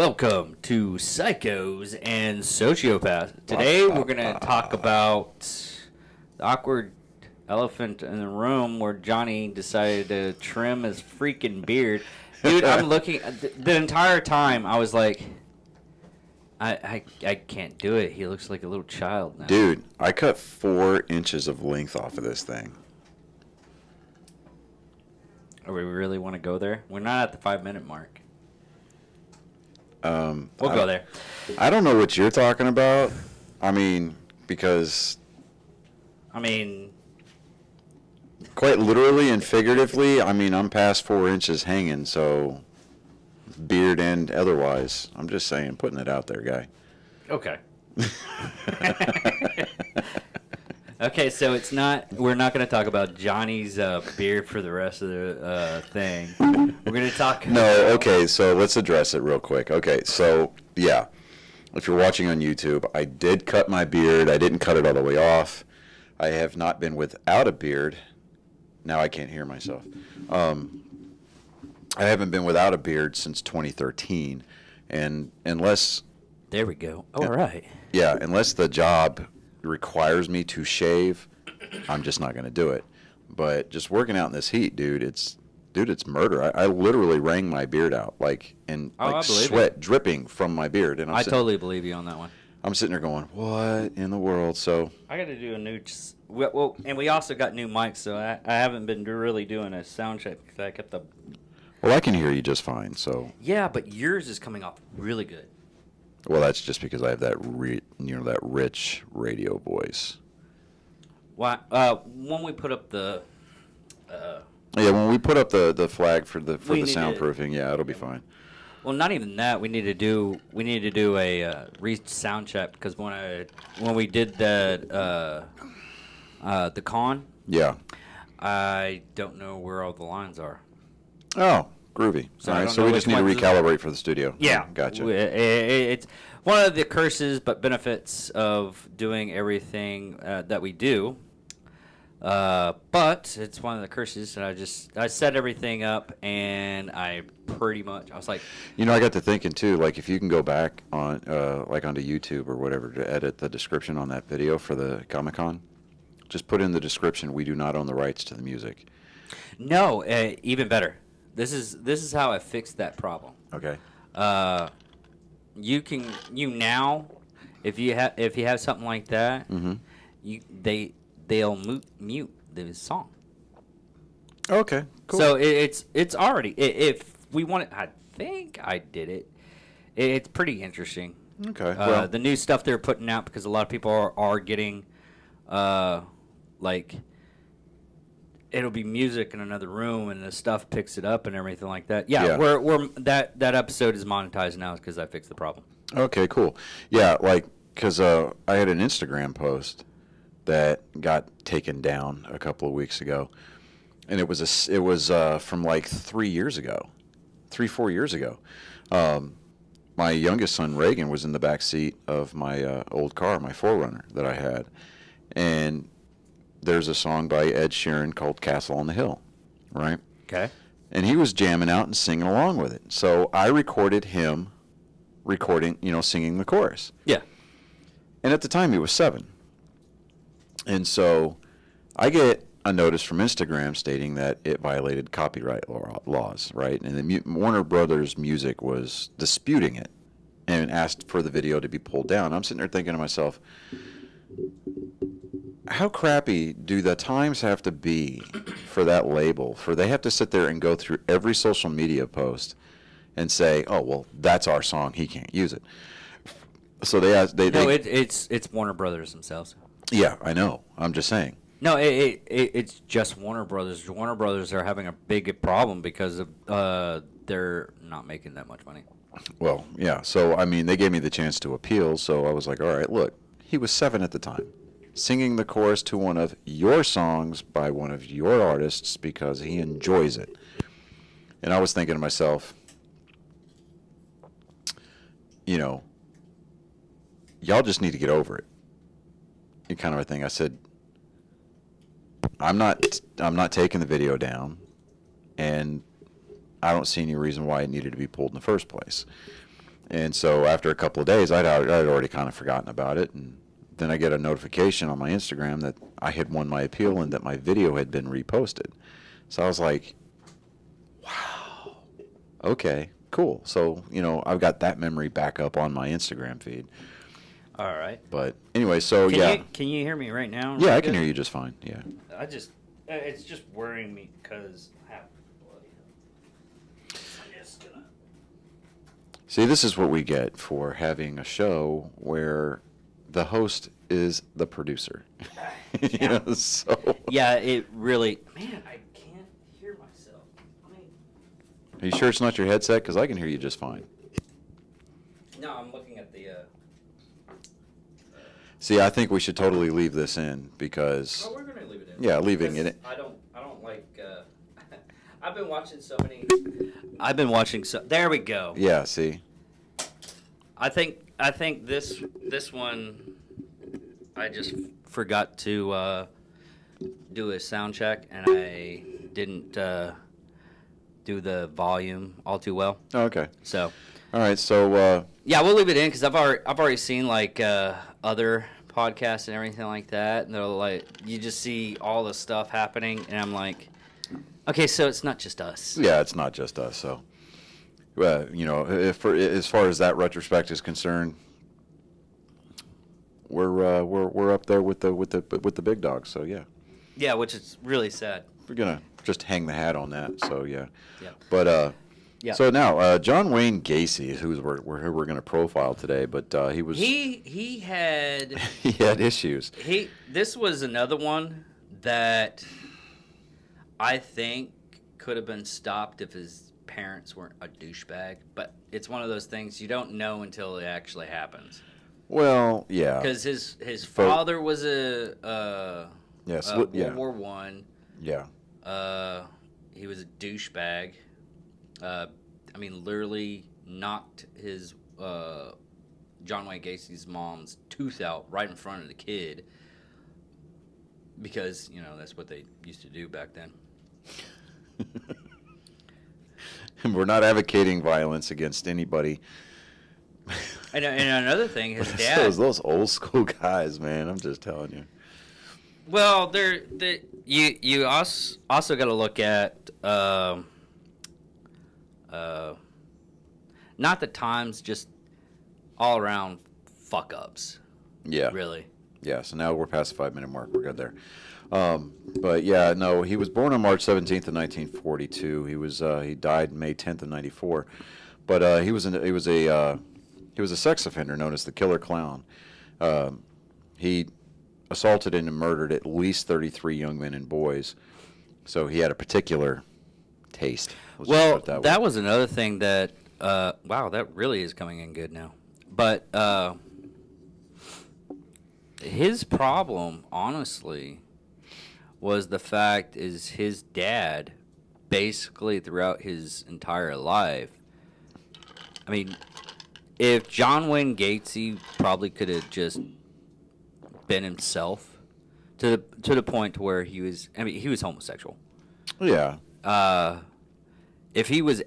Welcome to Psychos and Sociopaths. Today we're going to talk about the awkward elephant in the room where Johnny decided to trim his freaking beard. Dude, I'm looking, the entire time I was like, I can't do it. He looks like a little child now. Dude, I cut 4 inches of length off of this thing. Or we really want to go there? We're not at the 5-minute mark. We'll go there. I don't know what you're talking about. I mean, because... quite literally and figuratively, I'm past 4 inches hanging, so... beard and otherwise. I'm just saying, putting it out there, guy. Okay. Okay, so it's not. We're not going to talk about Johnny's beard for the rest of the thing. We're going to talk. No, okay. So let's address it real quick. Okay, so yeah, if you're watching on YouTube, I did cut my beard. I didn't cut it all the way off. I have not been without a beard. Now I can't hear myself. I haven't been without a beard since 2013, and unless. There we go. All right. Yeah, unless the job requires me to shave, I'm just not going to do it. But just working out in this heat, dude, it's murder. I literally wrang my beard out, sweat dripping from my beard. And I totally believe you on that one. I'm sitting there going, what in the world? So I got to do a new. Well, and we also got new mics, so I haven't been really doing a sound check because I kept the. Well, I can hear you just fine. So yeah, but yours is coming off really good. Well, that's just because I have that that rich radio voice. Why? When we put up the. Yeah, when we put up the flag for the soundproofing, yeah, it'll be fine. Well, not even that. We need to do a sound check because when we did the con. Yeah. I don't know where all the lines are. Oh. Groovy. So, all right, so we just need to recalibrate for the studio. Yeah. Gotcha. It's one of the curses but benefits of doing everything that we do. But it's one of the curses that I set everything up and I was like. You know, I got to thinking too, like if you can go back on onto YouTube or whatever to edit the description on that video for the Comic-Con, just put in the description, we do not own the rights to the music. No, even better. This is how I fixed that problem. Okay. You now, if you have something like that, they'll mute the song. Okay. Cool. So it's already, if we want it, I think I did it. It's pretty interesting. Okay. Well, the new stuff they're putting out because a lot of people are getting it'll be music in another room, and the stuff picks it up and everything like that. Yeah. we're that episode is monetized now because I fixed the problem. Okay, cool. Yeah, because I had an Instagram post that got taken down a couple of weeks ago, and it was from 4 years ago. My youngest son Reagan was in the back seat of my old car, my 4Runner that I had, and there's a song by Ed Sheeran called Castle on the Hill, right? Okay. And he was jamming out and singing along with it. So I recorded him singing the chorus. Yeah. And at the time he was 7. And so I get a notice from Instagram stating that it violated copyright laws, right? And the Warner Brothers Music was disputing it and asked for the video to be pulled down. I'm sitting there thinking to myself, how crappy do the times have to be for that label? For they have to sit there and go through every social media post and say, "Oh, well, that's our song. He can't use it." So it's Warner Brothers themselves. Yeah, I know. I'm just saying. No, it's just Warner Brothers. Warner Brothers are having a big problem because of they're not making that much money. Well, yeah. So they gave me the chance to appeal. So I was like, all right, look, he was 7 at the time, singing the chorus to one of your songs by one of your artists because he enjoys it. And I was thinking to myself, y'all just need to get over it. And kind of a thing. I said, I'm not taking the video down, and I don't see any reason why it needed to be pulled in the first place. And so after a couple of days, I'd already kind of forgotten about it. And then I get a notification on my Instagram that I had won my appeal and that my video had been reposted. So I was like, wow, okay, cool. So, I've got that memory back up on my Instagram feed. All right. But anyway, so Can you hear me right now? Yeah, I can hear you just fine. Yeah. It's just worrying me because I'm just gonna. See, this is what we get for having a show where the host is the producer. So. Yeah, it really. Man, I can't hear myself. Are you sure it's not your headset? Because I can hear you just fine. No, I'm looking at the. See, I think we should totally leave this in because. Oh, we're gonna leave it in. Yeah, leaving it in. I don't like. I've been watching so many. There we go. Yeah. See. I think this one. I just forgot to do a sound check, and I didn't do the volume all too well. Oh, okay. So. All right. So. Yeah, we'll leave it in because I've already seen like other podcasts and everything like that, and they're like, you just see all the stuff happening, and I'm like, okay, so it's not just us. Yeah, it's not just us. So, as far as that retrospect is concerned, we're up there with the big dogs. So yeah. Yeah, which is really sad. We're gonna just hang the hat on that. So yeah. Yeah. But yeah. So now, John Wayne Gacy is who we're going to profile today, but he was he had he had issues. This was another one that I think could have been stopped if his parents weren't a douchebag. But it's one of those things you don't know until it actually happens. Well, yeah, because his father was a World War I. Yeah. He was a douchebag. I mean, literally knocked his John Wayne Gacy's mom's tooth out right in front of the kid because that's what they used to do back then. And we're not advocating violence against anybody. And another thing, his dad. Those old school guys, man. I'm just telling you. Well, you also got to look at. Not the times, just all around fuck ups. Yeah. Really. Yeah. So now we're past the 5-minute mark. We're good there. But yeah, no. He was born on March 17th of 1942. He died May 10th of 94. But he was a sex offender known as the Killer Clown. He assaulted and murdered at least 33 young men and boys. So he had a particular taste. Well, that was another thing that, wow, that really is coming in good now. But his problem, honestly, was the fact is his dad, basically throughout his entire life, I mean, if John Wayne Gacy probably could have just been himself to the point to where he was homosexual. Yeah. If he would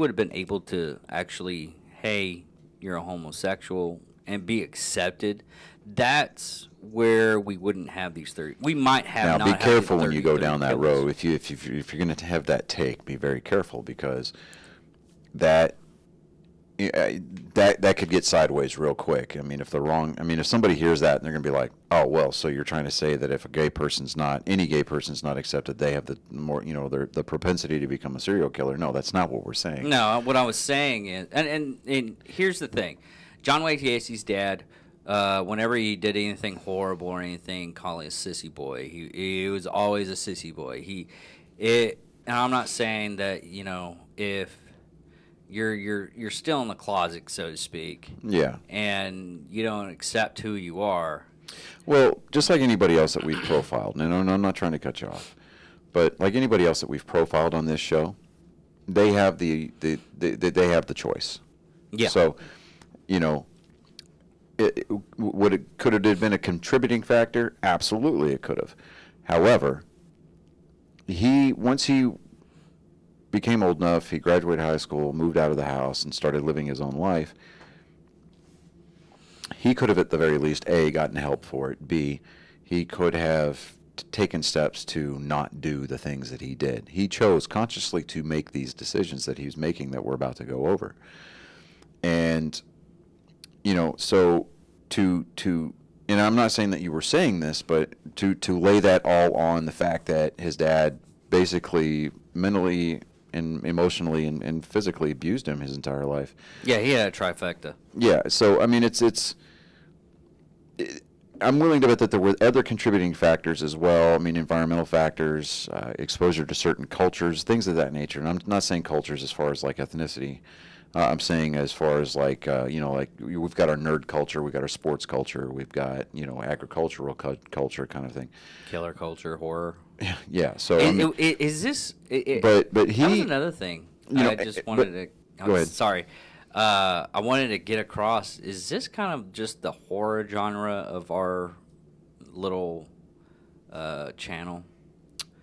have been able to actually, hey, you're a homosexual and be accepted, that's where we wouldn't have these 30. We might have. Now, be careful when you go down that road. If you're going to have that take, be very careful because that could get sideways real quick. I mean, if somebody hears that and they're going to be like, oh, well, so you're trying to say that if any gay person's not accepted, they have the more, the propensity to become a serial killer. No, that's not what we're saying. No, what I was saying is, and here's the thing. John Wayne Gacy's dad, whenever he did anything horrible or anything, calling a sissy boy, he was always a sissy boy. And I'm not saying that, if you're still in the closet, so to speak. Yeah. And you don't accept who you are. Well, just like anybody else that we've profiled, and I'm not trying to cut you off, but like anybody else that we've profiled on this show, they have they have the choice. Yeah. So, could it have been a contributing factor? Absolutely, it could have. However, once he became old enough, he graduated high school, moved out of the house, and started living his own life. he could have at the very least, A, gotten help for it, B, he could have taken steps to not do the things that he did. He chose consciously to make these decisions that he's making that we're about to go over. And, you know, so to and I'm not saying that you were saying this, but to lay that all on the fact that his dad basically mentally and emotionally and physically abused him his entire life. Yeah, he had a trifecta. Yeah, so I mean, I'm willing to bet that there were other contributing factors as well. I mean, environmental factors, exposure to certain cultures, things of that nature. And I'm not saying cultures as far as like ethnicity. I'm saying as far as like, you know, like we've got our nerd culture, we've got our sports culture, we've got, you know, agricultural culture kind of thing. Killer culture, horror. Yeah. So I mean, is this? But he. That was another thing. You know, I just wanted to. Go ahead. Sorry. I wanted to get across. Is this kind of just the horror genre of our little channel?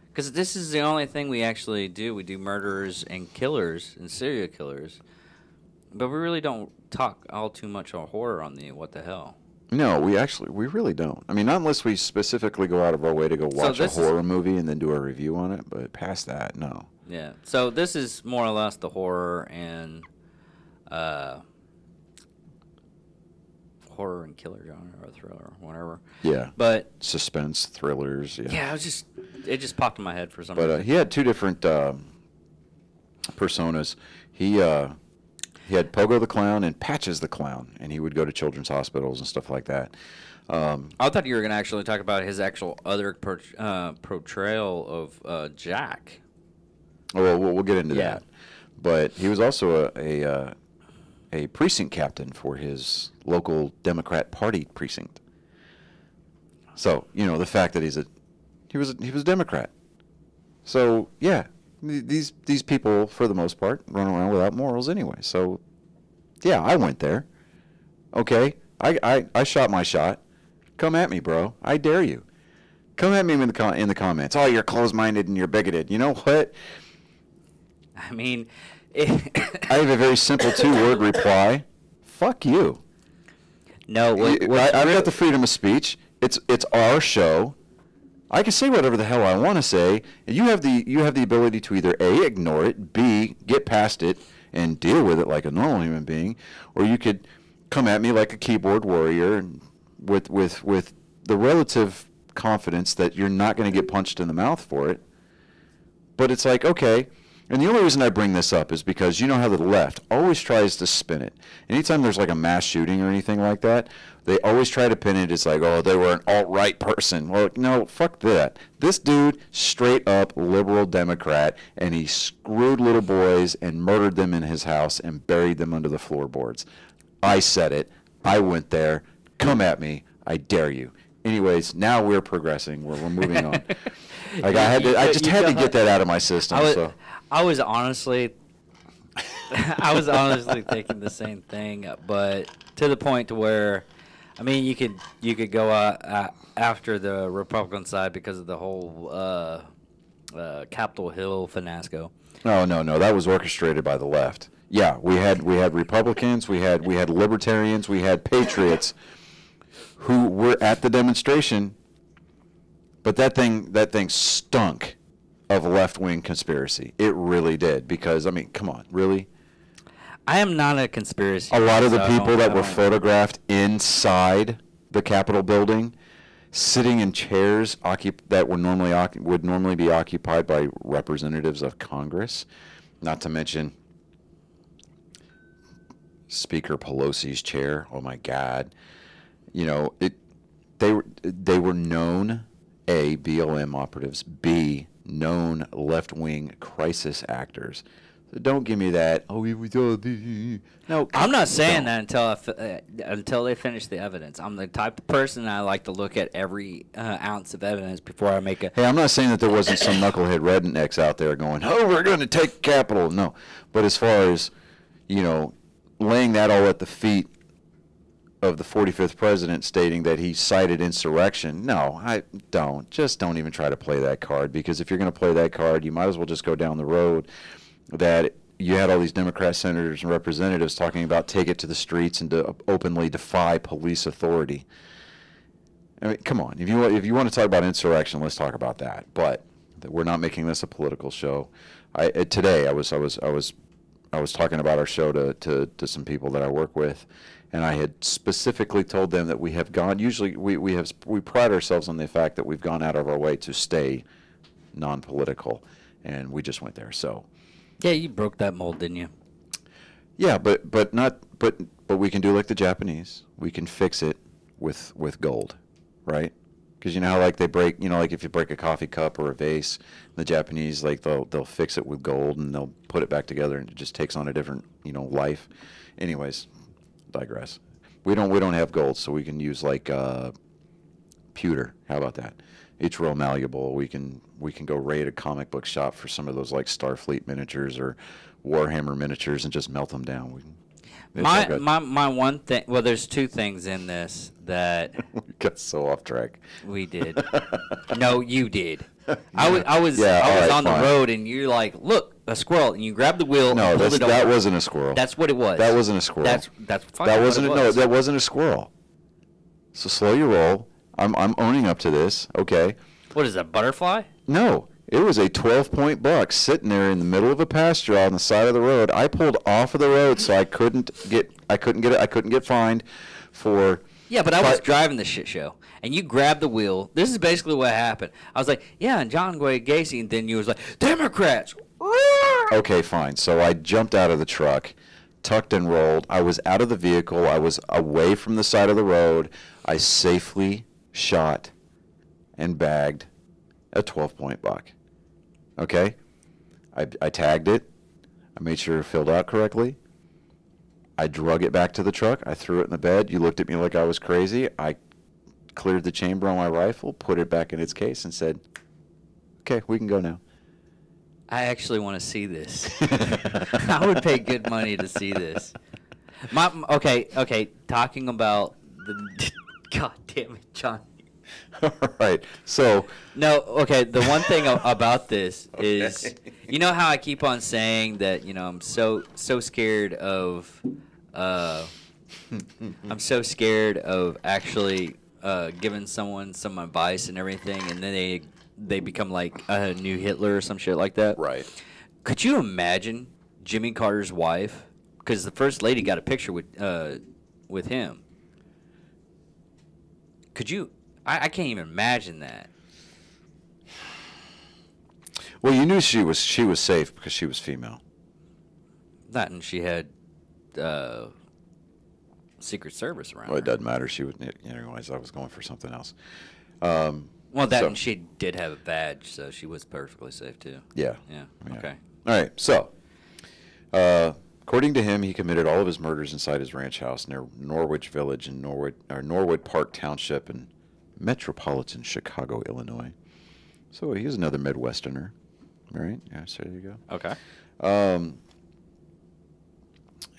Because this is the only thing we actually do. We do murderers and killers and serial killers. But we really don't talk all too much on horror on the What the Hell. No, we really don't. I mean, not unless we specifically go out of our way to go watch a horror movie and then do a review on it. But past that, no. Yeah. So this is more or less the horror and killer genre or thriller, whatever. Yeah. But suspense, thrillers. Yeah. Yeah, it just popped in my head for some reason. But he had two different personas. He had Pogo the Clown and Patches the Clown, and he would go to children's hospitals and stuff like that. I thought you were going to actually talk about his actual other portrayal of Jack. Oh, well, we'll get into that. But he was also a precinct captain for his local Democrat Party precinct. So, you know, the fact that he was a Democrat. So, yeah. These people, for the most part, run around without morals anyway. So, yeah, I went there. Okay, I shot my shot. Come at me, bro. I dare you. Come at me in the comments. Oh, you're closed-minded and you're bigoted. You know what? I mean, I have a very simple two-word reply. Fuck you. No, I've got the freedom of speech. It's our show. I can say whatever the hell I want to say, and you have the ability to either A, ignore it, B, get past it and deal with it like a normal human being, or you could come at me like a keyboard warrior and with the relative confidence that you're not going to get punched in the mouth for it. But it's like, okay, and the only reason I bring this up is because you know how the left always tries to spin it. Anytime there's like a mass shooting or anything like that, they always try to pin it as like, oh, they were an alt-right person. Well, no, fuck that. This dude, straight up liberal Democrat, and he screwed little boys and murdered them in his house and buried them under the floorboards. I said it. I went there. Come at me. I dare you. Anyways, now we're progressing. We're moving on. Like I just had to get that out of my system. I was honestly thinking the same thing, but to the point to where, I mean, you could go after the Republican side because of the whole Capitol Hill fiasco. No, that was orchestrated by the left. Yeah, we had Republicans, we had libertarians, we had patriots who were at the demonstration, but that thing stunk of left-wing conspiracy. It really did, because I mean, come on, really? I am not a conspiracy. A lot of the people that were photographed inside the Capitol building, sitting in chairs that would normally be occupied by representatives of Congress, not to mention Speaker Pelosi's chair. Oh my God! You know, they were known A, BLM operatives, B, known left-wing crisis actors. So don't give me that. Oh, no. I'm not saying that until they finish the evidence. I'm the type of person that I like to look at every ounce of evidence before I make a. Hey, I'm not saying that there wasn't some knucklehead rednecks out there going, "Oh, we're going to take Capitol." No, but as far as laying that all at the feet of the 45th president, stating that he cited insurrection. No, I don't. Just don't even try to play that card, because if you're going to play that card, you might as well just go down the road that, you had all these Democrat senators and representatives talking about take it to the streets and to openly defy police authority. I mean, come on. If you want to talk about insurrection, let's talk about that. But we're not making this a political show. Today I was talking about our show to some people that I work with, and I had specifically told them that we have gone. Usually we pride ourselves on the fact that we've gone out of our way to stay non-political, and we just went there. So. Yeah, you broke that mold, didn't you? Yeah, but we can do like the Japanese. We can fix it with gold, right? Because you know how like they break, like if you break a coffee cup or a vase, the Japanese like they'll fix it with gold and they'll put it back together and it just takes on a different life. Anyways, digress. We don't have gold, so we can use like pewter. How about that? It's real malleable. We can go raid a comic book shop for some of those like Starfleet miniatures or Warhammer miniatures and just melt them down. My one thing. Well, there's two things in this that we got so off track. We did. No, you did. I was on the road and you're like, look, a squirrel, and you grabbed the wheel. No, and pulled it over. That wasn't a squirrel. That's what it was. That wasn't a squirrel. That's fine. That wasn't that wasn't a squirrel. So slow your roll. I'm owning up to this, okay? What is that, butterfly? No, it was a 12-point buck sitting there in the middle of a pasture on the side of the road. I pulled off of the road so I couldn't get fined for. Yeah, but I was driving the shit show, and you grabbed the wheel. This is basically what happened. I was like, yeah, and John Gacy, and then you was like, Democrats. Okay, fine. So I jumped out of the truck, tucked and rolled. I was out of the vehicle. I was away from the side of the road. I safely shot and bagged a 12-point buck. Okay? I tagged it. I made sure it filled out correctly. I drug it back to the truck. I threw it in the bed. You looked at me like I was crazy. I cleared the chamber on my rifle, put it back in its case, and said, okay, we can go now. I actually want to see this. I would pay good money to see this. Okay, talking about the... God damn it, John. All right, so... No, okay, the one thing about this is, you know how I keep on saying that, I'm so scared of... I'm so scared of actually giving someone some advice and everything, and then they become like a new Hitler or some shit like that. Right. Could you imagine Jimmy Carter's wife? Because the first lady got a picture with him. Could you? I can't even imagine that. Well, you knew she was safe because she was female. That and she had Secret Service around. Well, it her. doesn't matter. She would. Anyways, I was going for something else. And she did have a badge, so she was perfectly safe too. Yeah. Yeah. Yeah. Okay. All right. So, according to him, he committed all of his murders inside his ranch house near Norwich Village in Norwood Park Township in metropolitan Chicago, Illinois. So he's another Midwesterner, right? Yeah. So there you go. Okay.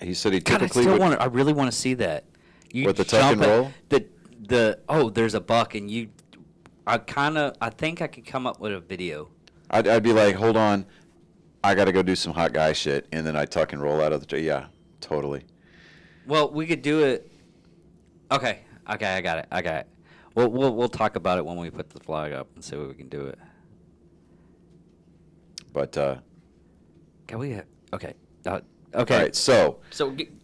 He said he typically I really want to see that. You with the tuck and roll. There's a buck, and I think I could come up with a video. I'd be like, hold on, I got to go do some hot guy shit, and then I tuck and roll out of the yeah, totally. Well, we could do it. Okay, I got it. We'll talk about it when we put the flag up and see what we can do it. But can we? Okay. Okay. All right. So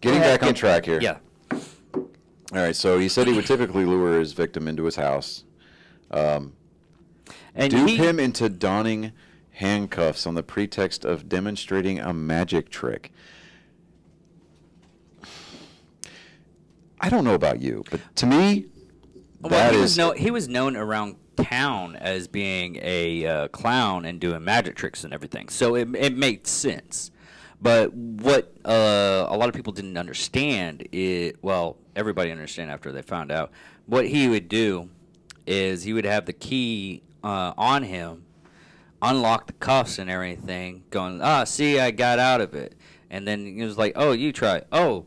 getting back on track here. Yeah. All right. So he said he would typically lure his victim into his house, and dupe him into donning handcuffs on the pretext of demonstrating a magic trick. I don't know about you, but to me, he was known around town as being a clown and doing magic tricks and everything. So it made sense. But what a lot of people didn't understand everybody understand after they found out. What he would do is he would have the key on him, unlock the cuffs and everything, going, see, I got out of it. And then he was like, oh, you try. Oh,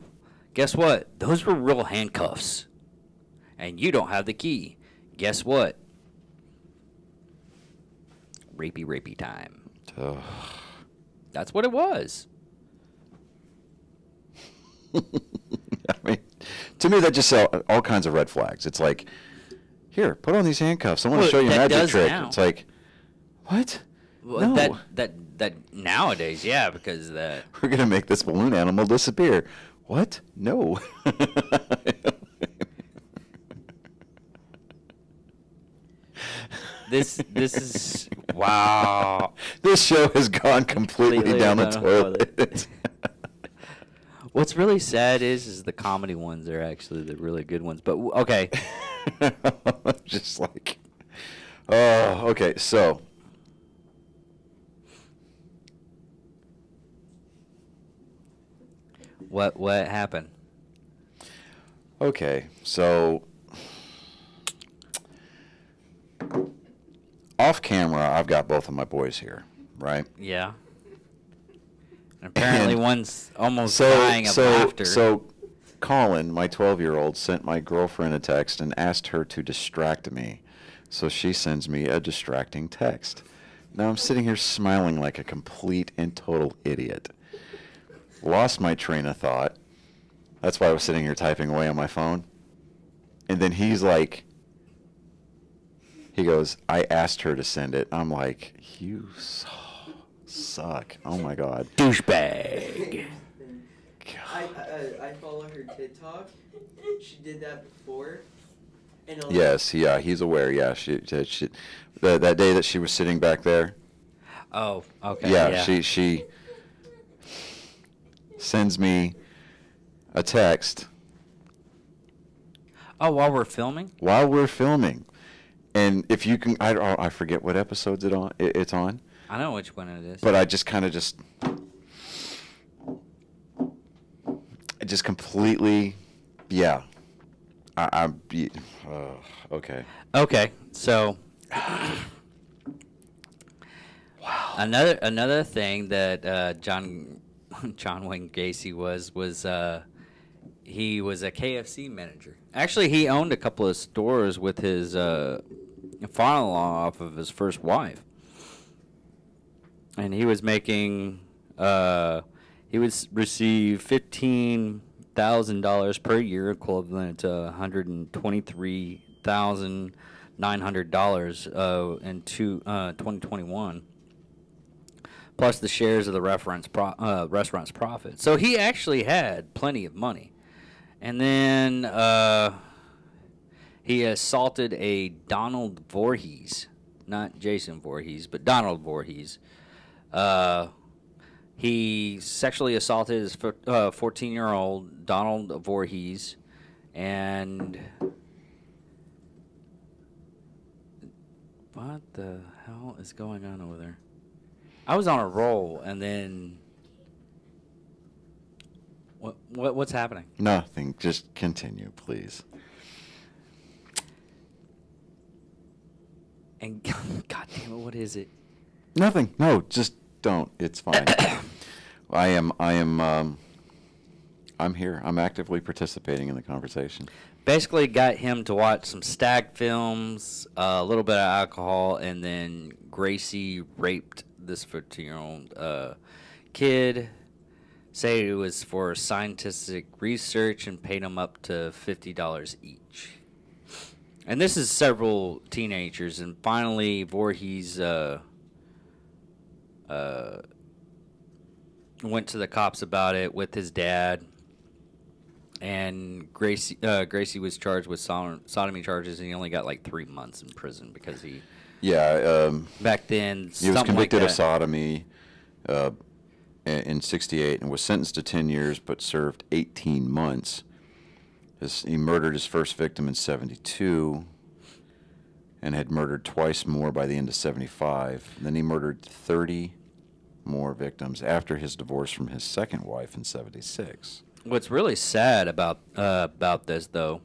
guess what? Those were real handcuffs. And you don't have the key. Guess what? Rapey time. Ugh. That's what it was. I mean, to me, that just all kinds of red flags. It's like, here, put on these handcuffs. I want to show you a magic trick. Now. It's like, what? Well, No. that nowadays, yeah, because that We're going to make this balloon animal disappear. What? No. this is wow. This show has gone completely down the toilet. What's really sad is the comedy ones are actually the really good ones. But okay, Just like, oh, okay. So, what happened? okay. So, off camera, I've got both of my boys here, right? Yeah. And apparently, And one's almost dying of laughter. So, Colin, my 12-year-old, sent my girlfriend a text and asked her to distract me. So she sends me a distracting text. Now I'm sitting here smiling like a complete and total idiot. Lost my train of thought. That's why I was sitting here typing away on my phone. And then he goes, I asked her to send it. I'm like, you suck. Oh my God. Douchebag. I follow her TikTok. She did that before. And Yes, yeah, he's aware. Yeah, she that day that she was sitting back there. Oh, okay. Yeah, she sends me a text Oh, while we're filming? while we're filming, and if you can, I forget what episodes it's on, I know which one it is. but I just kind of just completely, yeah. Okay. Okay, so wow. Another thing that John Wayne Gacy was he was a KFC manager. Actually, he owned a couple of stores with his father-in-law off of his first wife, and he was making he would receive $15,000 per year, equivalent to $123,900 in 2021, plus the shares of the restaurant's profit. So he actually had plenty of money. And then he assaulted a Donald Voorhees, not Jason Voorhees, but Donald Voorhees. He sexually assaulted his 14-year-old Donald Voorhees, and what the hell is going on over there? I was on a roll, and then what's happening? Nothing. Just continue, please. And God damn it, what is it? Nothing. No, just don't. It's fine. I'm here. I'm actively participating in the conversation. Basically got him to watch some stag films, a little bit of alcohol, and then Gacy raped this 14-year-old kid. Say it was for scientific research and paid him up to $50 each. And this is several teenagers, and finally Voorhees went to the cops about it with his dad, and Gacy was charged with sodomy charges, and he only got like 3 months in prison because he back then he was convicted like of sodomy in '68 and was sentenced to 10 years, but served 18 months. He murdered his first victim in '72 and had murdered twice more by the end of '75. Then he murdered 30 more victims after his divorce from his second wife in '76. What's really sad about this though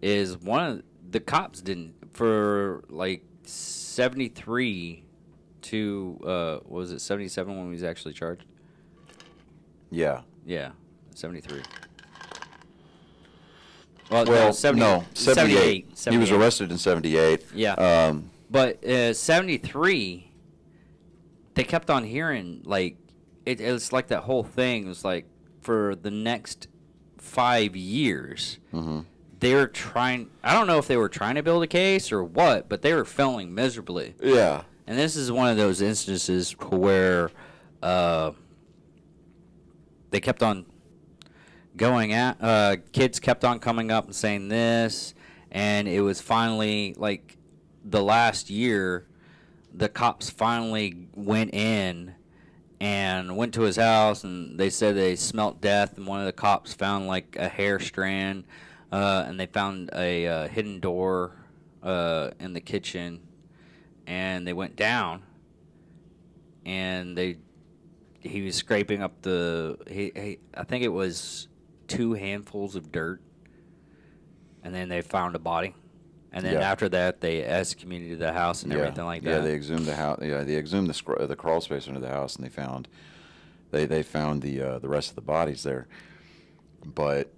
is one of the cops didn't, for like 73 to what was it, 77 when he was actually charged? Yeah. Yeah, 73. Well, Well, 78. He was arrested in '78. Yeah. But 73, they kept on hearing, like, it was like that whole thing was like for the next 5 years, Mm-hmm. they were trying. I don't know if they were trying to build a case or what, but they were failing miserably. Yeah. And this is one of those instances where they kept on going at. Kids kept on coming up and saying this, and it was finally like the last year, the cops finally went in and went to his house, and they said they smelt death, and one of the cops found like a hair strand, and they found a hidden door in the kitchen, and they went down, and he was scraping up I think it was 2 handfuls of dirt, and then they found a body. And then after that, they excommunicated the house and everything like that. Yeah, they exhumed the house. Yeah, they exhumed the crawl space under the house, and they found the rest of the bodies there. But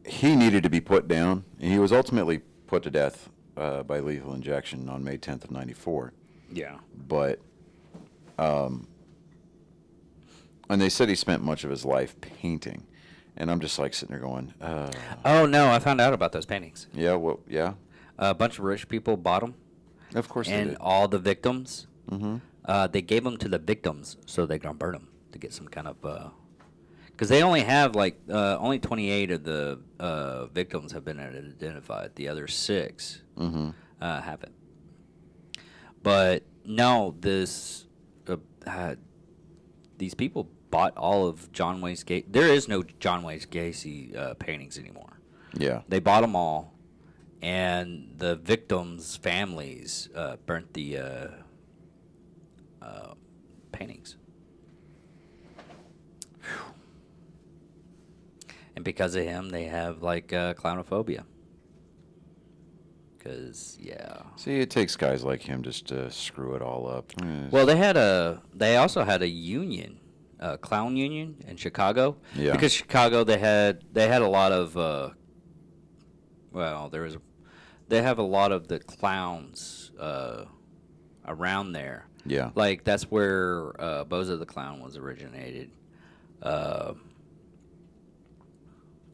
he needed to be put down. He was ultimately put to death by lethal injection on May 10th of '94. Yeah. But and they said he spent much of his life painting, and I'm just like sitting there going, Oh no, I found out about those paintings. yeah, well, yeah, A bunch of rich people bought them, of course they and did. all the victims, Mm-hmm. they gave them to the victims so they can burn them to get some kind of. Because they only have like only 28 of the victims have been identified. The other 6 Mm-hmm. haven't. But no, these people bought all of John Wayne Gacy. There is no John Wayne Gacy paintings anymore. Yeah. They bought them all, and the victims' families burnt the paintings. Whew. And because of him, they have like clownophobia. Because See, it takes guys like him just to screw it all up. well, they also had a union, clown union in Chicago. Yeah. Because Chicago, they had a lot of they have a lot of the clowns around there. Yeah. Like that's where Bozo the Clown was originated.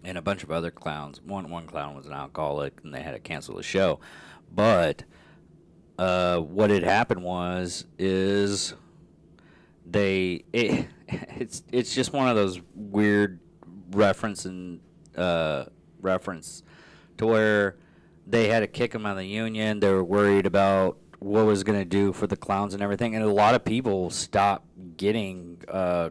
And a bunch of other clowns. One clown was an alcoholic, and they had to cancel the show. But what had happened is it's just one of those weird reference to where they had to kick them out of the union. They were worried about what was going to do for the clowns and everything, and a lot of people stopped getting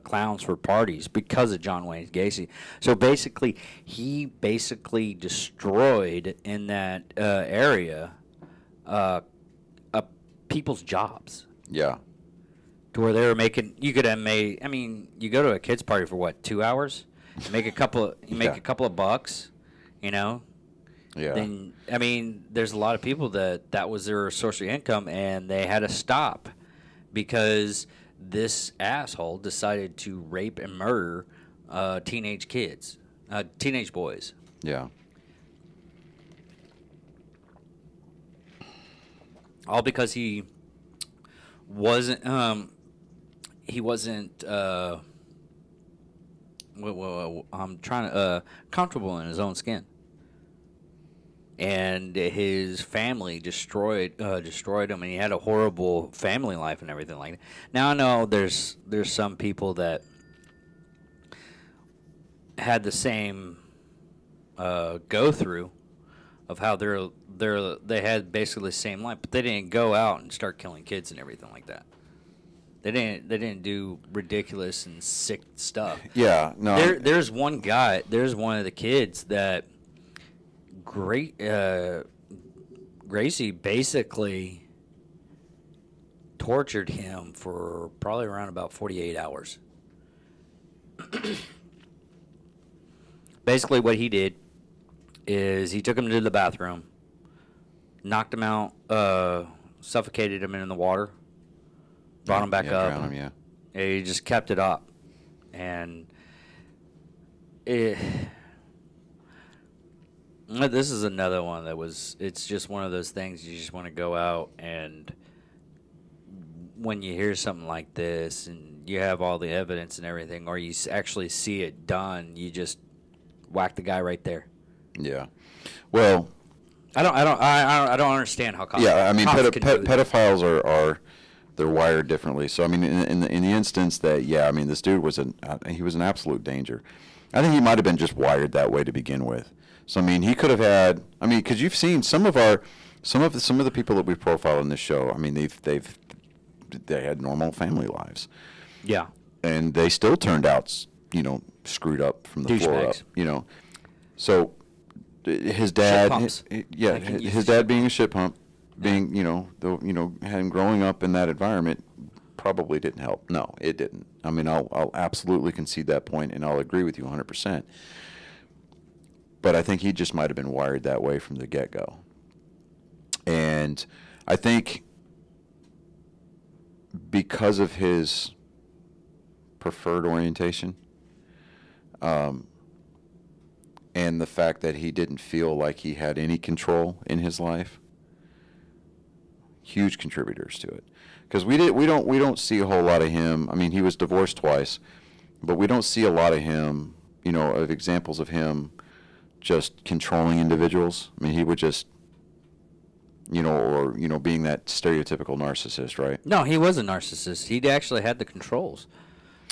clowns for parties because of John Wayne Gacy. So basically, he basically destroyed in that area people's jobs. Yeah. To where they were making, you could have made. I mean, you go to a kids' party for what, 2 hours? You make a couple. You make a couple of bucks, you know. Yeah. Then I mean, there's a lot of people that was their source of income, and they had to stop because this asshole decided to rape and murder teenage kids, teenage boys. Yeah. All because he wasn't I'm trying to comfortable in his own skin. And his family destroyed him, and he had a horrible family life and everything like that. Now I know there's some people that had the same go through of how they had basically the same life, but they didn't go out and start killing kids and everything like that. They didn't do ridiculous and sick stuff. Yeah, no. There's one guy. There's one of the kids that Gacy basically tortured him for probably around about 48 hours. Basically, what he did is he took him to the bathroom, knocked him out, suffocated him in the water, brought him back up. Drown him, yeah. And he just kept it up, and this is another one that was. It's just one of those things you just want to go out and when you hear something like this and you have all the evidence and everything, or you actually see it done, you just whack the guy right there. Yeah. Well, I don't understand how. Yeah, I mean, cops can do it. pedophiles are they're wired differently. So I mean, in the instance that I mean, this dude was he was an absolute danger. I think he might have been just wired that way to begin with. So I mean, he could have had. I mean, because you've seen some of the people that we've profiled in this show. I mean, they had normal family lives. Yeah. And they still turned out, screwed up from the floor up. So his dad, his dad being a shit pump, being him growing up in that environment probably didn't help. No, it didn't. I mean, I'll absolutely concede that point, and I'll agree with you 100%. But I think he just might have been wired that way from the get-go. And I think because of his preferred orientation, and the fact that he didn't feel like he had any control in his life, huge contributors to it. Because we don't see a whole lot of him. I mean, he was divorced twice, but we don't see a lot of him, of examples of him just controlling individuals. I mean, he would just, being that stereotypical narcissist, right? No, he was a narcissist. He actually had the controls.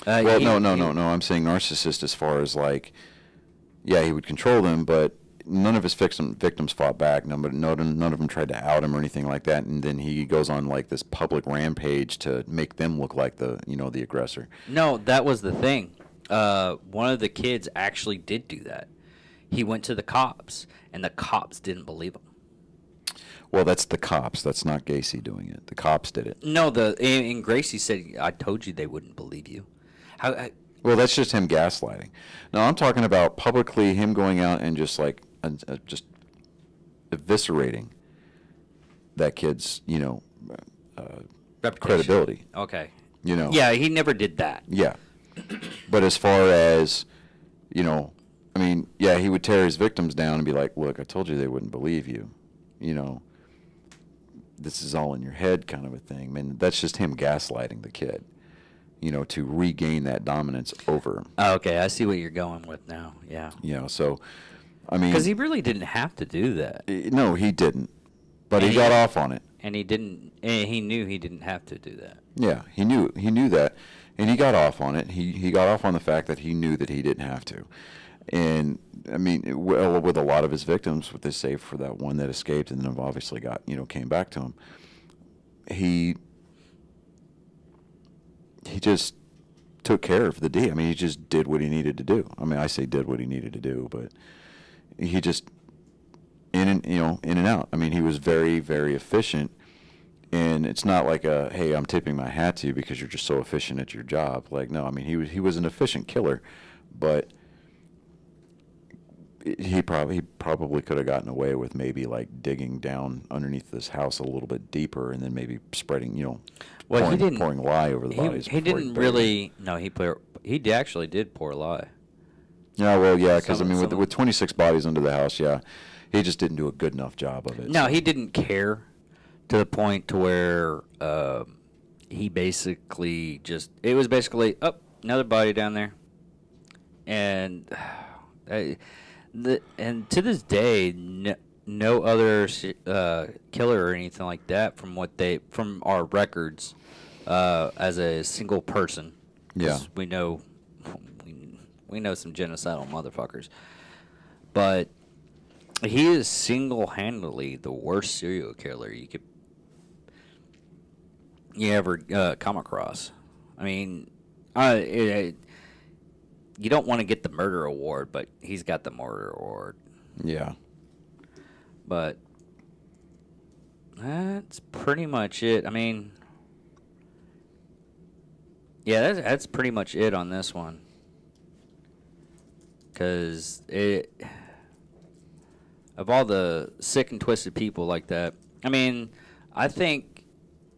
No. I'm saying narcissist as far as like, yeah, he would control them, but none of his victims fought back. None of them tried to out him or anything like that. And then he goes on like this public rampage to make them look like the aggressor. No, that was the thing. One of the kids actually did do that. He went to the cops, and the cops didn't believe him. Well, that's the cops. That's not Gacy doing it. The cops did it. No, and Gracie said, "I told you they wouldn't believe you." Well, that's just him gaslighting. No, I'm talking about publicly him going out and just like just eviscerating that kid's credibility. Okay. Yeah, he never did that. Yeah, but as far as I mean, yeah, he would tear his victims down and be like, "Look, I told you they wouldn't believe you. This is all in your head," kind of a thing. I mean, that's just him gaslighting the kid, to regain that dominance over him. Oh, okay, I see what you're going with now. Yeah. So, I mean, because he really didn't have to do that. No, he didn't. But he got off on it. And he didn't. And he knew he didn't have to do that. Yeah, he knew that, and he got off on it. He got off on the fact that he knew that he didn't have to. And I mean, with a lot of his victims, with this save for that one that escaped and then obviously came back to him, he just took care of the D. I mean, he just did what he needed to do. I mean, I say did what he needed to do, but he just in and out. I mean, he was very, very efficient. And it's not like hey, I'm tipping my hat to you because you're just so efficient at your job. Like, no, I mean, he was an efficient killer, but he probably could have gotten away with maybe like digging down underneath this house a little bit deeper and then maybe spreading, pouring lye over the bodies. He didn't really. No, he actually did pour lye. Yeah, well, yeah, because I mean, with 26 bodies under the house, yeah, he just didn't do a good enough job of it. No, he didn't care to the point to where he basically just. It was basically another body down there, and. And to this day, no other killer or anything like that from our records as a single person. Yeah, we know some genocidal motherfuckers, but he is single-handedly the worst serial killer you ever come across. I mean, you don't want to get the murder award, but he's got the murder award. Yeah. But that's pretty much it. I mean, yeah, that's pretty much it on this one. Because of all the sick and twisted people like that, I mean, I think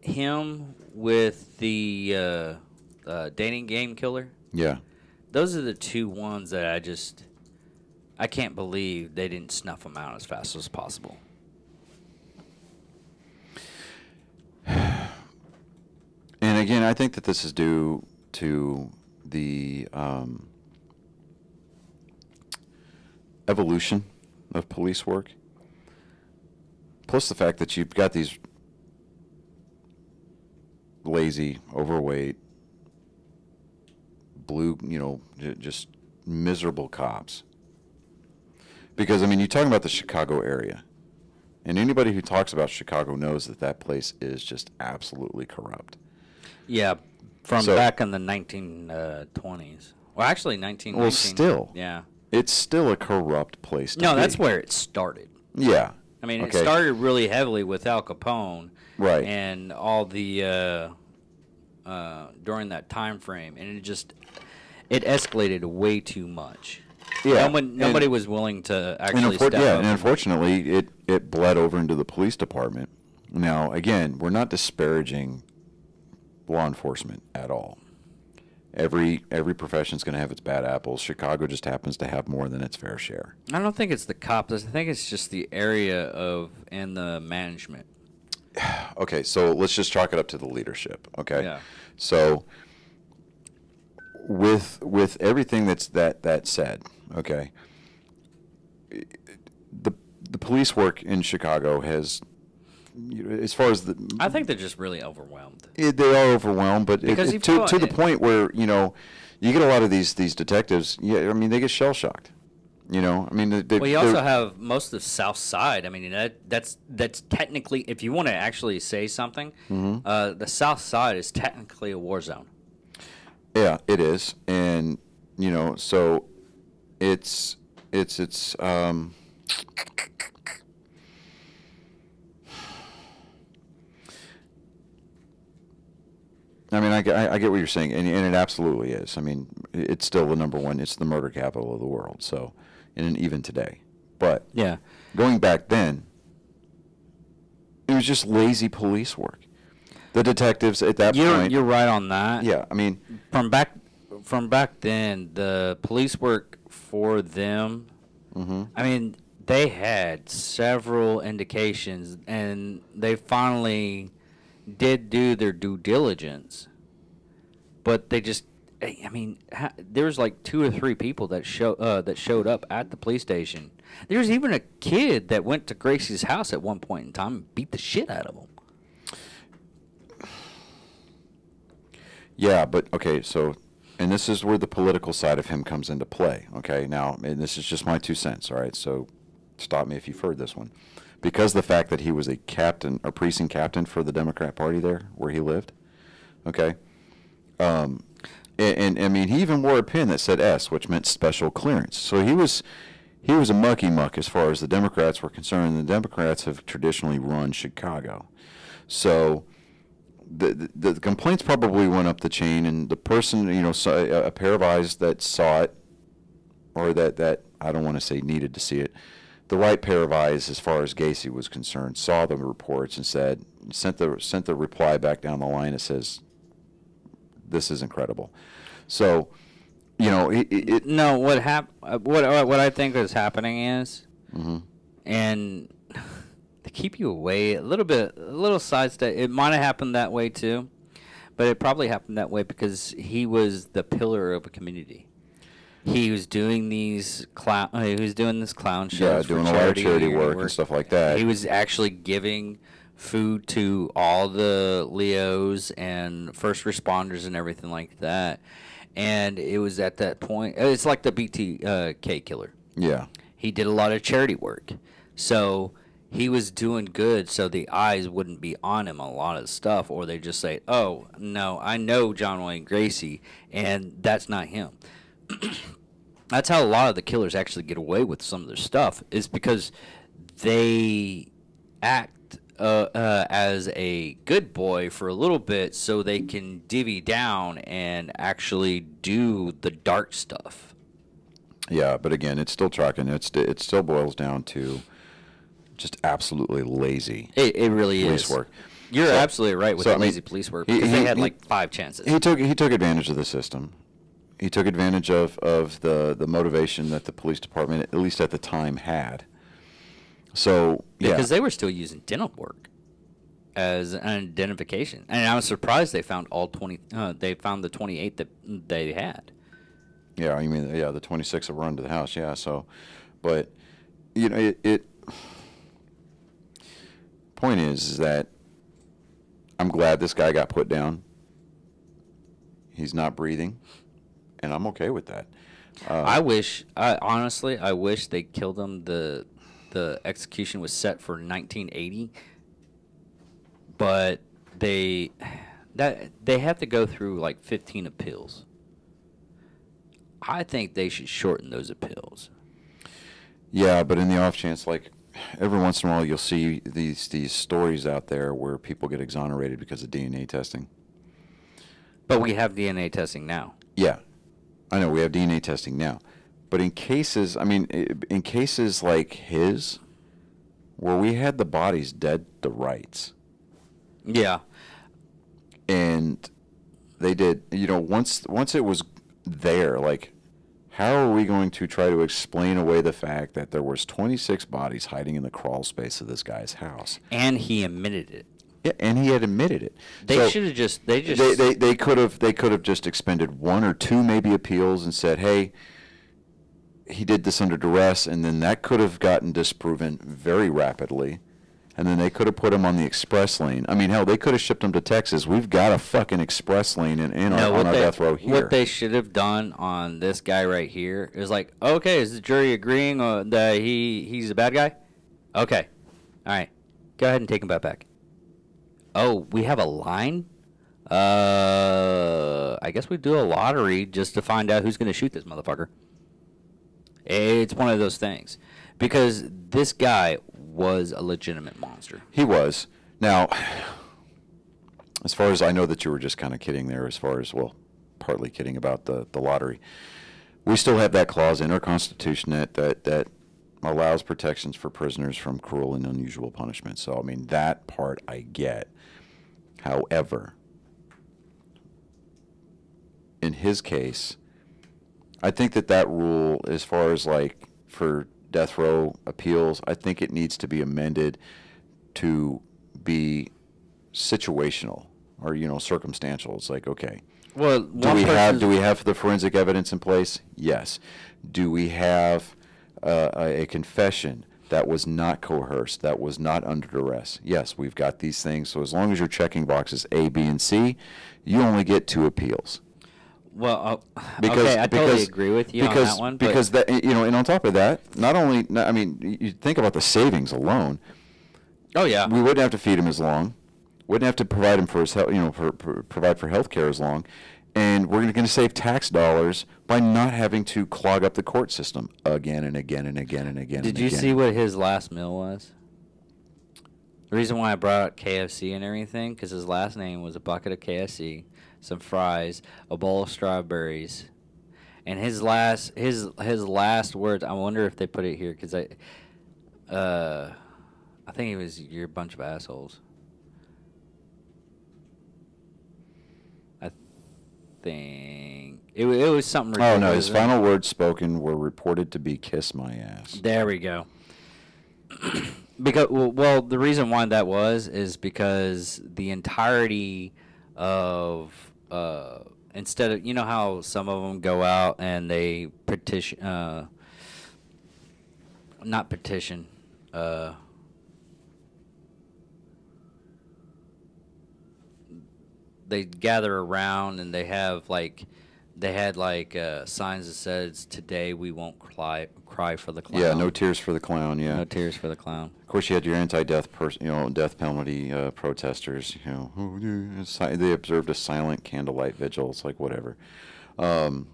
him with the dating game killer. Yeah. Those are the two ones that I can't believe they didn't snuff them out as fast as possible. again, I think that this is due to the evolution of police work, plus the fact that you've got these lazy, overweight, blue, just miserable cops. Because, I mean, you're talking about the Chicago area. And anybody who talks about Chicago knows that that place is just absolutely corrupt. Yeah, from back in the 1920s. Well, actually, 1919. Well, still. Yeah. It's still a corrupt place to be. No, that's where it started. Yeah. I mean, it started really heavily with Al Capone. Right. And all the, during that time frame. And it escalated way too much. Yeah. Nobody was willing to actually step up. And unfortunately, it bled over into the police department. Now, again, we're not disparaging law enforcement at all. Every profession's going to have its bad apples. Chicago just happens to have more than its fair share. I don't think it's the cops. I think it's just the area and the management. Okay, so let's just chalk it up to the leadership. Okay. Yeah. So with everything that said, okay, the police work in Chicago has, as far as I think they're just really overwhelmed. They are overwhelmed, but to the point where you get a lot of these detectives. Yeah, I mean they get shell shocked. I mean. You also have most of the South Side. I mean that's technically, if you want to actually say something, the South Side is technically a war zone. Yeah, it is, and so it's. I mean, I get what you're saying, and it absolutely is. I mean, it's still the number one. It's the murder capital of the world. So, and even today, but yeah, going back then, it was just lazy police work. The detectives at that point. You're right on that. Yeah, I mean, from back then, the police work for them. Mm-hmm. I mean, they had several indications, and they finally did do their due diligence, but they just, I mean, there was like 2 or 3 people that showed up at the police station. There's even a kid that went to Gacy's house at one point in time and beat the shit out of him. Yeah, but okay, so, and this is where the political side of him comes into play. Okay, now, and this is just my 2 cents. All right, so stop me if you've heard this one. Because the fact that he was a precinct captain for the Democrat Party there, where he lived, okay, and I mean, he even wore a pin that said S, which meant special clearance. So he was a mucky muck as far as the Democrats were concerned. The Democrats have traditionally run Chicago, so the complaints probably went up the chain, and the person, a pair of eyes that saw it, or that I don't want to say needed to see it. The right pair of eyes, as far as Gacy was concerned, saw the reports and sent the reply back down the line that says, "This is incredible." So, no, what I think is happening is, and to keep you away a little sidestep. It might have happened that way too, but it probably happened that way because he was the pillar of a community. He was doing these clown shows. Yeah, doing a lot of charity work and stuff like that. He was actually giving food to all the Leos and first responders and everything like that. And it was at that point, it's like the BTK killer. Yeah. He did a lot of charity work. So he was doing good so the eyes wouldn't be on him a lot of stuff, or they just say, oh, no, I know John Wayne Gacy, and that's not him. That's how a lot of the killers actually get away with some of their stuff, is because they act as a good boy for a little bit so they can divvy down and actually do the dark stuff. Yeah, but again, it's still tracking. It still boils down to just absolutely lazy. It really police is. Work. You're absolutely right with the lazy police work, because they had like 5 chances. He took advantage of the system. He took advantage of the motivation that the police department, at least at the time, had. So, yeah. Because they were still using dental work as an identification. And I was surprised they found all 20. They found the 28 that they had. Yeah, you mean the 26 that were under the house. Yeah, so, but you know, it point is that I'm glad this guy got put down. He's not breathing, and I'm okay with that. Honestly, I wish they killed him. The execution was set for 1980, but they have to go through like 15 appeals. I think they should shorten those appeals. Yeah, but in the off chance, like every once in a while, you'll see these stories out there where people get exonerated because of DNA testing. But we have DNA testing now. Yeah, I know we have DNA testing now, but in cases, I mean, in cases like his, where we had the bodies dead to rights. Yeah. And they did, you know, once it was there, like, how are we going to try to explain away the fact that there was 26 bodies hiding in the crawl space of this guy's house? And he admitted it. Yeah, and he had admitted it. They should have just. They could have just expended one or two maybe appeals and said, hey, he did this under duress, and then that could have gotten disproven very rapidly. And then they could have put him on the express lane. I mean, hell, they could have shipped him to Texas. We've got a fucking express lane on our death row here. What they should have done on this guy right here is like, okay, is the jury agreeing that he's a bad guy? Okay. All right. Go ahead and take him back. Oh, we have a line? I guess we do a lottery just to find out who's going to shoot this motherfucker. It's one of those things. Because this guy was a legitimate monster. He was. Now, as far as I know that you were just kind of kidding there, as far as, well, partly kidding about the lottery. We still have that clause in our Constitution that allows protections for prisoners from cruel and unusual punishment. So, I mean, that part I get. However, in his case, I think that rule, as far as like for death row appeals, I think it needs to be amended to be situational or, you know, circumstantial. It's like, okay, well, do we have the forensic evidence in place? Yes. Do we have a confession that was not coerced, that was not under duress? Yes, we've got these things. So as long as you're checking boxes A, B, and C, you only get 2 appeals. Well, okay, I totally agree with you on that one. Because that, you know, and on top of that, not only, I mean, you think about the savings alone. Oh yeah, we wouldn't have to feed him as long, wouldn't have to provide him for his health, you know, provide for health care as long, and we're going to save tax dollars by not having to clog up the court system again and again and again and again. Did you see what his last meal was? The reason why I brought up KFC and everything, because his last name was a bucket of KFC, some fries, a bowl of strawberries, and his last words. I wonder if they put it here because I think it was "You're a bunch of assholes." I think it was something. Oh no, his final words spoken were reported to be "Kiss my ass." There we go. Because well, the reason why that is because the entirety of instead of, you know how some of them go out and they petition, not petition, they gather around and they have like, they had like signs that says, "Today we won't cry for the clown." Yeah, no tears for the clown. Yeah, no tears for the clown. Of course, you had your anti-death, death penalty protesters. You know, they observed a silent candlelight vigil. It's like whatever. It's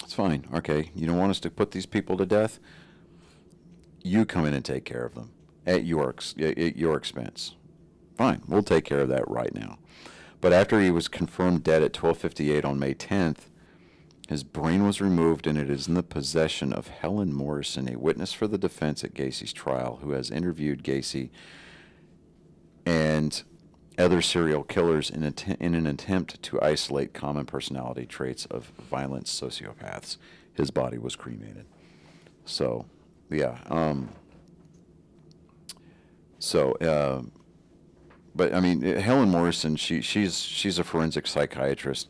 fine. Okay, you don't want us to put these people to death. You come in and take care of them at your expense. Fine, we'll take care of that right now. But after he was confirmed dead at 12:58 on May 10th, his brain was removed, and it is in the possession of Helen Morrison, a witness for the defense at Gacy's trial, who has interviewed Gacy and other serial killers in an attempt to isolate common personality traits of violent sociopaths. His body was cremated. So, yeah. but I mean, Helen Morrison, she's a forensic psychiatrist.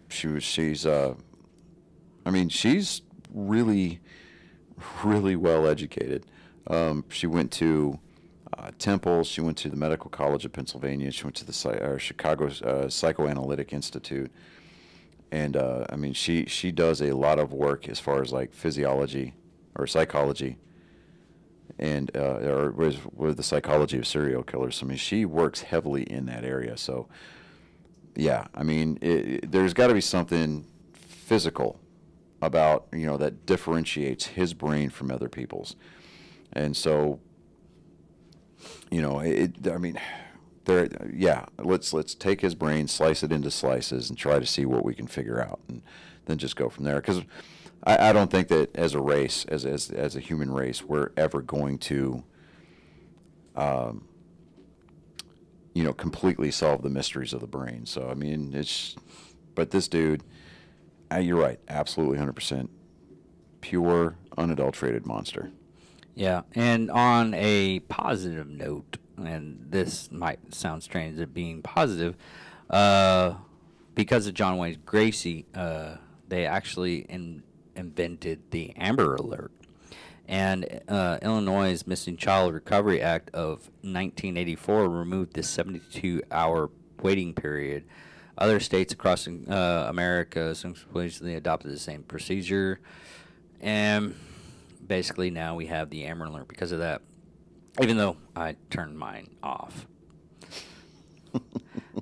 She's I mean, she's really, really well educated. She went to Temple. She went to the Medical College of Pennsylvania. She went to the Chicago Psychoanalytic Institute. And I mean, she does a lot of work as far as like physiology or psychology, and or with the psychology of serial killers. I mean, she works heavily in that area. So, yeah, I mean, there's got to be something physical about, you know, that differentiates his brain from other people's. And so, you know, I mean, yeah, let's take his brain, slice it into slices, and try to see what we can figure out, and then just go from there. Because I don't think that as a race, as a human race, we're ever going to, you know, completely solve the mysteries of the brain. So I mean, but this dude, you're right, absolutely 100%, pure, unadulterated monster. Yeah, and on a positive note, and this might sound strange at being positive, because of John Wayne Gacy, they actually invented the Amber Alert. And Illinois' Missing Child Recovery Act of 1984 removed the 72-hour waiting period. Other states across America supposedly adopted the same procedure. And basically now we have the Amber Alert because of that, even though I turned mine off.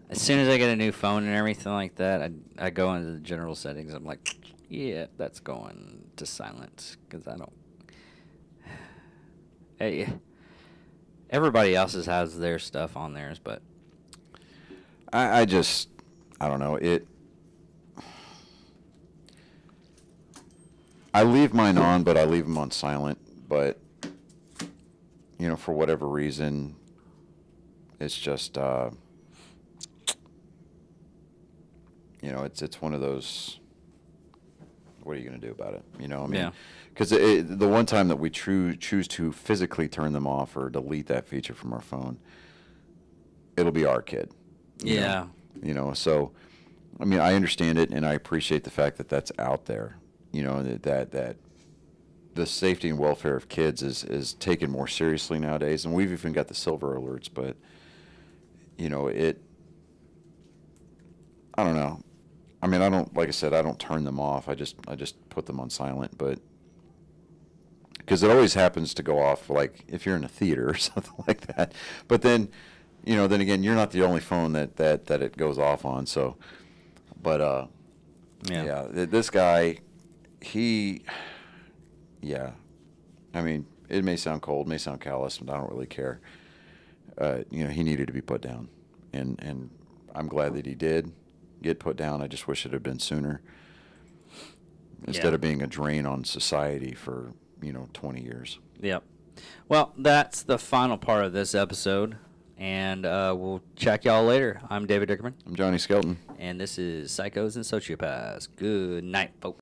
As soon as I get a new phone and everything like that, I go into the general settings. I'm like, yeah, that's going to silence because I don't. Hey, everybody else's has their stuff on theirs, but I don't know it. I leave mine on, but I leave them on silent. But, you know, for whatever reason, it's just, you know, it's one of those, what are you going to do about it? You know, I mean, because the one time that we choose to physically turn them off or delete that feature from our phone, it'll be our kid. Yeah. You know, so, I mean, I understand it, and I appreciate the fact that that's out there. You know, that the safety and welfare of kids is taken more seriously nowadays, and we've even got the silver alerts. But, you know, I don't know. I mean, like I said, I don't turn them off. I just put them on silent, but because it always happens to go off, like if you're in a theater or something like that. But then, you know, then again, you're not the only phone that it goes off on. So, but yeah, this guy. Yeah, I mean, it may sound cold, may sound callous, but I don't really care. You know, he needed to be put down, and I'm glad that he did get put down. I just wish it had been sooner, instead of being a drain on society for, you know, 20 years. Yep. Well, that's the final part of this episode, and we'll check y'all later. I'm David Dickerman. I'm Johnny Skelton. And this is Psychos and Sociopaths. Good night, folks.